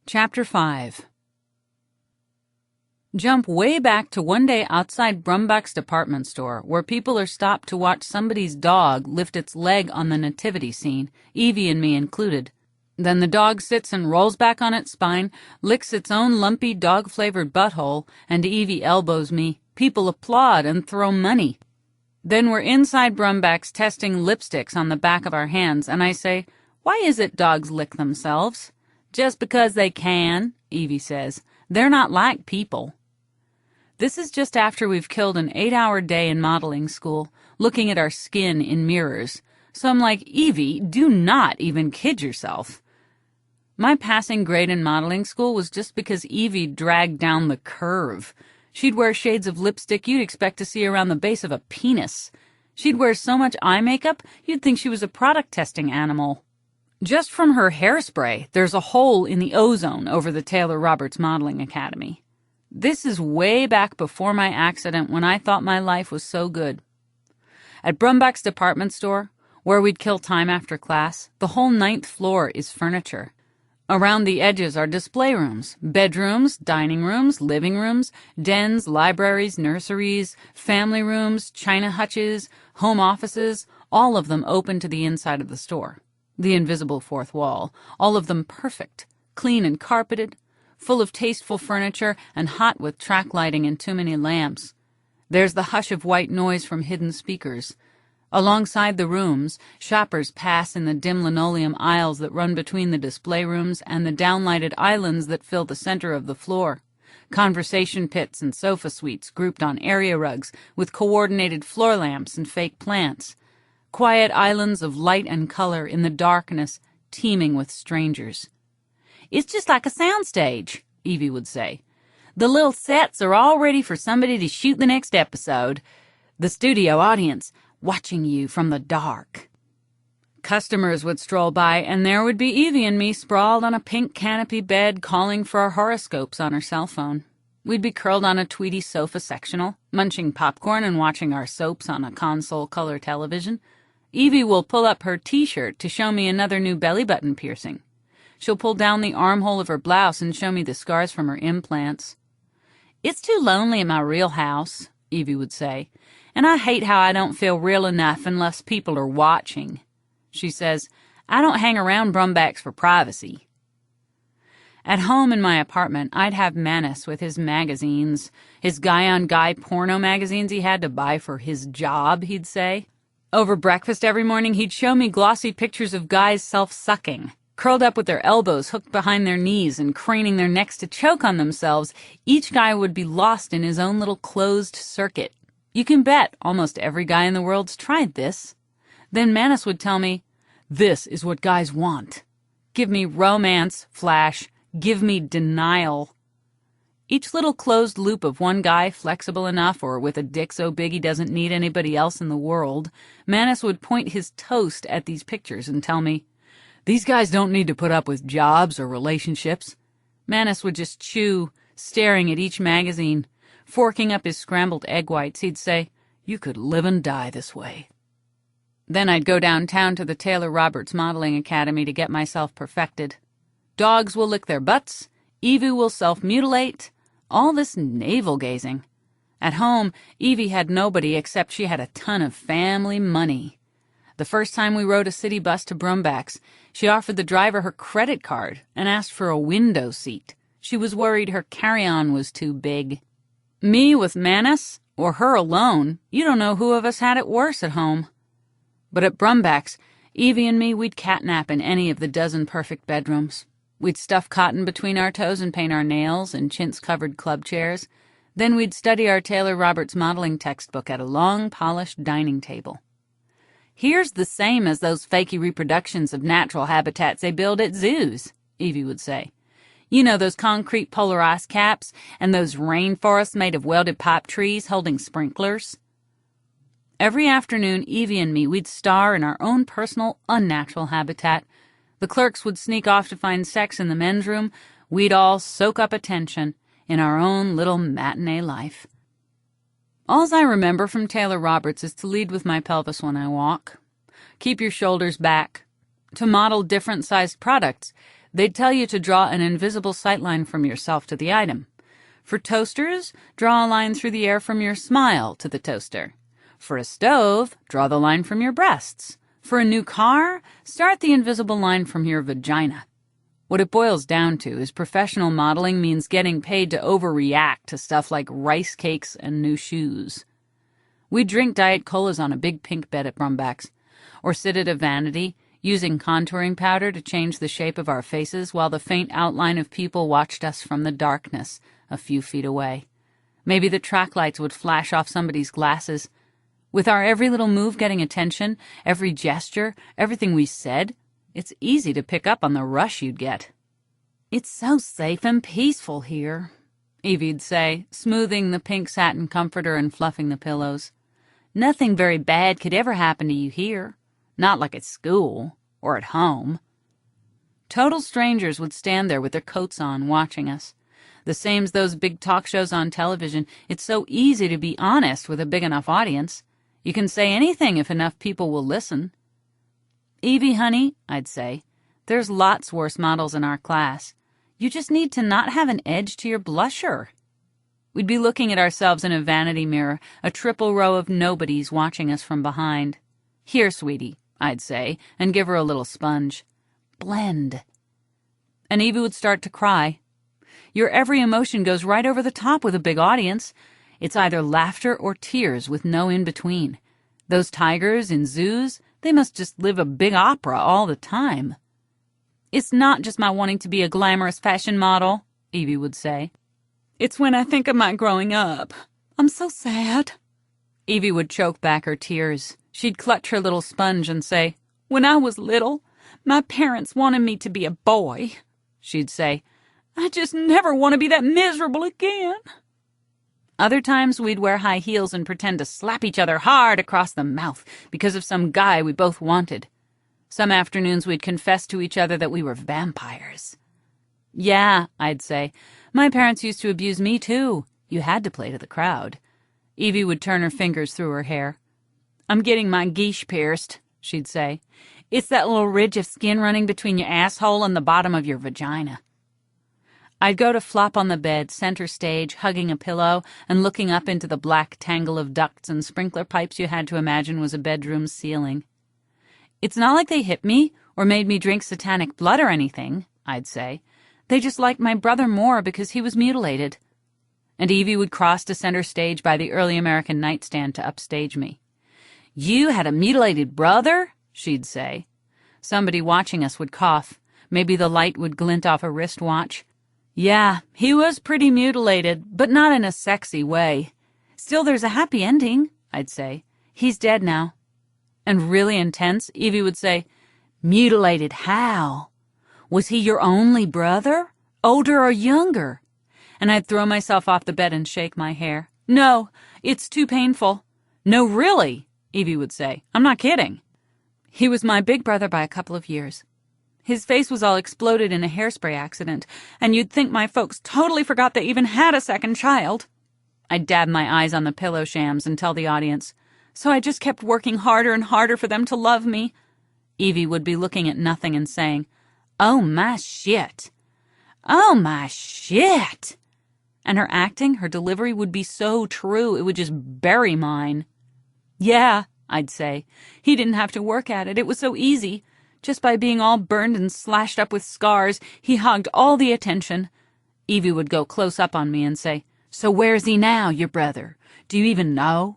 Chapter 5. Jump way back to one day outside Brumbach's department store, where people are stopped to watch somebody's dog lift its leg on the nativity scene, Evie and me included. Then the dog sits and rolls back on its spine, licks its own lumpy dog-flavored butthole, and Evie elbows me. People applaud and throw money. Then we're inside Brumbach's testing lipsticks on the back of our hands, and I say, "Why is it dogs lick themselves?" "Just because they can," Evie says. "They're not like people." This is just after we've killed an 8-hour day in modeling school, looking at our skin in mirrors. So I'm like, Evie, do not even kid yourself. My passing grade in modeling school was just because Evie dragged down the curve. She'd wear shades of lipstick you'd expect to see around the base of a penis. She'd wear so much eye makeup, you'd think she was a product testing animal. Just from her hairspray, there's a hole in the ozone over the Taylor Roberts Modeling Academy. This is way back before my accident when I thought my life was so good. At Brumbach's department store, where we'd kill time after class, the whole 9th floor is furniture. Around the edges are display rooms, bedrooms, dining rooms, living rooms, dens, libraries, nurseries, family rooms, china hutches, home offices, all of them open to the inside of the store. The invisible fourth wall, all of them perfect, clean and carpeted, full of tasteful furniture and hot with track lighting and too many lamps. There's the hush of white noise from hidden speakers. Alongside the rooms, shoppers pass in the dim linoleum aisles that run between the display rooms and the downlighted islands that fill the center of the floor. Conversation pits and sofa suites grouped on area rugs with coordinated floor lamps and fake plants. Quiet islands of light and color in the darkness, teeming with strangers. "It's just like a soundstage," Evie would say. "The little sets are all ready for somebody to shoot the next episode. The studio audience watching you from the dark." Customers would stroll by, and there would be Evie and me sprawled on a pink canopy bed calling for our horoscopes on her cell phone. We'd be curled on a tweedy sofa sectional, munching popcorn and watching our soaps on a console-color television. Evie will pull up her T-shirt to show me another new belly button piercing. She'll pull down the armhole of her blouse and show me the scars from her implants. "It's too lonely in my real house," Evie would say, "and I hate how I don't feel real enough unless people are watching." She says, "I don't hang around Brumbach's for privacy." At home in my apartment, I'd have Manus with his magazines, his guy-on-guy porno magazines he had to buy for his job, he'd say. Over breakfast every morning, he'd show me glossy pictures of guys self-sucking, curled up with their elbows hooked behind their knees and craning their necks to choke on themselves. Each guy would be lost in his own little closed circuit. You can bet almost every guy in the world's tried this. Then Manus would tell me, "This is what guys want. Give me romance, Flash. Give me denial." Each little closed loop of one guy, flexible enough or with a dick so big he doesn't need anybody else in the world, Manus would point his toast at these pictures and tell me, "These guys don't need to put up with jobs or relationships." Manus would just chew, staring at each magazine. Forking up his scrambled egg whites, he'd say, "You could live and die this way." Then I'd go downtown to the Taylor Roberts Modeling Academy to get myself perfected. Dogs will lick their butts. Evie will self-mutilate. All this navel-gazing. At home, Evie had nobody except she had a ton of family money. The first time we rode a city bus to Brumbach's, she offered the driver her credit card and asked for a window seat. She was worried her carry-on was too big. Me with Manus, or her alone, you don't know who of us had it worse at home. But at Brumbach's, Evie and me, we'd catnap in any of the dozen perfect bedrooms. We'd stuff cotton between our toes and paint our nails in chintz-covered club chairs. Then we'd study our Taylor Roberts modeling textbook at a long, polished dining table. "Here's the same as those fakey reproductions of natural habitats they build at zoos," Evie would say. "You know, those concrete polar ice caps and those rainforests made of welded pipe trees holding sprinklers." Every afternoon, Evie and me, we'd star in our own personal, unnatural habitat. The clerks would sneak off to find sex in the men's room. We'd all soak up attention in our own little matinee life. Alls I remember from Taylor Roberts is to lead with my pelvis when I walk. Keep your shoulders back. To model different-sized products, They'd tell you to draw an invisible sightline from yourself to the item. For toasters, draw a line through the air from your smile to the toaster. For a stove, draw the line from your breasts. For a new car, start the invisible line from your vagina. What it boils down to is professional modeling means getting paid to overreact to stuff like rice cakes and new shoes. We drink Diet Colas on a big pink bed at Brumback's, or sit at a vanity, using contouring powder to change the shape of our faces while the faint outline of people watched us from the darkness a few feet away. Maybe the track lights would flash off somebody's glasses. With our every little move getting attention, every gesture, everything we said, it's easy to pick up on the rush you'd get. "It's so safe and peaceful here," Evie'd say, smoothing the pink satin comforter and fluffing the pillows. "Nothing very bad could ever happen to you here. Not like at school or at home." Total strangers would stand there with their coats on, watching us. The same as those big talk shows on television. It's so easy to be honest with a big enough audience. You can say anything if enough people will listen. "Evie, honey," I'd say, "there's lots worse models in our class. You just need to not have an edge to your blusher." We'd be looking at ourselves in a vanity mirror, a triple row of nobodies watching us from behind. "Here, sweetie," I'd say, and give her a little sponge. "Blend." And Evie would start to cry. Your every emotion goes right over the top with a big audience. It's either laughter or tears with no in-between. Those tigers in zoos, they must just live a big opera all the time. "It's not just my wanting to be a glamorous fashion model," Evie would say. "It's when I think of my growing up. I'm so sad." Evie would choke back her tears. She'd clutch her little sponge and say, "When I was little, my parents wanted me to be a boy." She'd say, "I just never want to be that miserable again." Other times we'd wear high heels and pretend to slap each other hard across the mouth because of some guy we both wanted. Some afternoons we'd confess to each other that we were vampires. "Yeah," I'd say, "my parents used to abuse me too. You had to play to the crowd." Evie would turn her fingers through her hair. "I'm getting my guiche pierced," she'd say. "It's that little ridge of skin running between your asshole and the bottom of your vagina." I'd go to flop on the bed, center stage, hugging a pillow, and looking up into the black tangle of ducts and sprinkler pipes you had to imagine was a bedroom ceiling. "It's not like they hit me or made me drink satanic blood or anything," I'd say. "They just liked my brother more because he was mutilated." And Evie would cross to center stage by the early American nightstand to upstage me. "You had a mutilated brother?" she'd say. Somebody watching us would cough. Maybe the light would glint off a wristwatch. "Yeah, he was pretty mutilated, but not in a sexy way. Still, there's a happy ending," I'd say. "He's dead now." And really intense, Evie would say, "Mutilated how? Was he your only brother? Older or younger?" And I'd throw myself off the bed and shake my hair. "No, it's too painful." "No, really," Evie would say. "I'm not kidding." "He was my big brother by a couple of years. His face was all exploded in a hairspray accident, and you'd think my folks totally forgot they even had a second child." I'd dab my eyes on the pillow shams and tell the audience, "So I just kept working harder and harder for them to love me." Evie would be looking at nothing and saying, "Oh, my shit. Oh, my shit." And her acting, her delivery would be so true it would just bury mine. "Yeah," I'd say. "He didn't have to work at it. It was so easy. Just by being all burned and slashed up with scars, he hogged all the attention." Evie would go close up on me and say, "So where's he now, your brother? Do you even know?"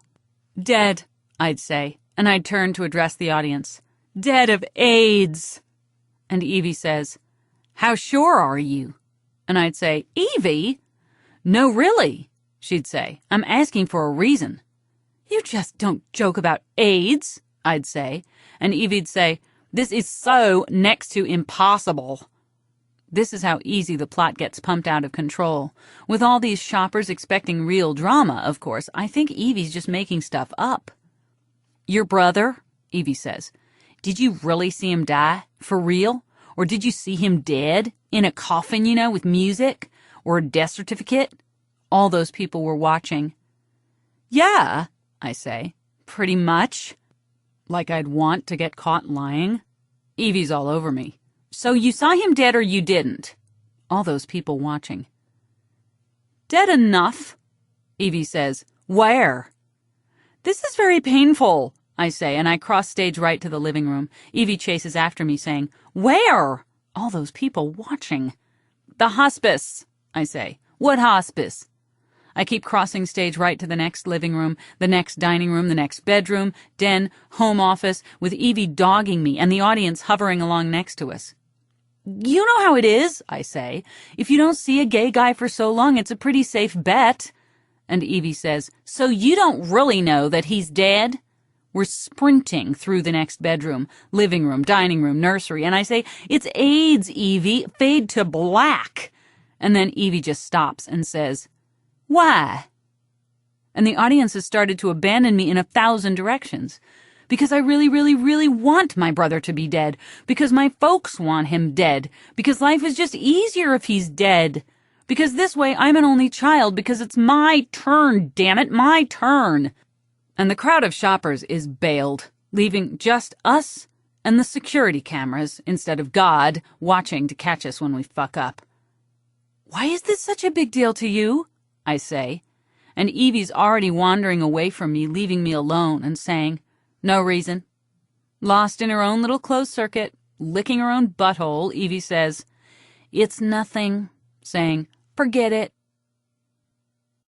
"Dead," I'd say, and I'd turn to address the audience. "Dead of AIDS." And Evie says, "How sure are you?" And I'd say, "Evie?" "No, really," she'd say. "I'm asking for a reason." "You just don't joke about AIDS," I'd say, and Evie'd say, "This is so next to impossible." This is how easy the plot gets pumped out of control. With all these shoppers expecting real drama, of course, I think Evie's just making stuff up. "Your brother," Evie says, "did you really see him die? For real? Or did you see him dead? In a coffin, you know, with music? Or a death certificate?" All those people were watching. "Yeah," I say, "pretty much." Like I'd want to get caught lying. Evie's all over me. So you saw him dead or you didn't? All those people watching. Dead enough, Evie says. Where? This is very painful, I say, and I cross stage right to the living room. Evie chases after me, saying, Where? All those people watching. The hospice, I say. What hospice? I keep crossing stage right to the next living room, the next dining room, the next bedroom, den, home office, with Evie dogging me and the audience hovering along next to us. You know how it is, I say. If you don't see a gay guy for so long, it's a pretty safe bet. And Evie says, So you don't really know that he's dead? We're sprinting through the next bedroom, living room, dining room, nursery, and I say, It's AIDS, Evie. Fade to black. And then Evie just stops and says, Why? And the audience has started to abandon me in 1,000 directions. Because I really, really, really want my brother to be dead. Because my folks want him dead. Because life is just easier if he's dead. Because this way I'm an only child. Because it's my turn, damn it, my turn. And the crowd of shoppers is bailed, leaving just us and the security cameras, instead of God, watching to catch us when we fuck up. Why is this such a big deal to you? I say. And Evie's already wandering away from me, leaving me alone and saying, No reason. Lost in her own little closed circuit, licking her own butthole, Evie says, It's nothing, saying, Forget it.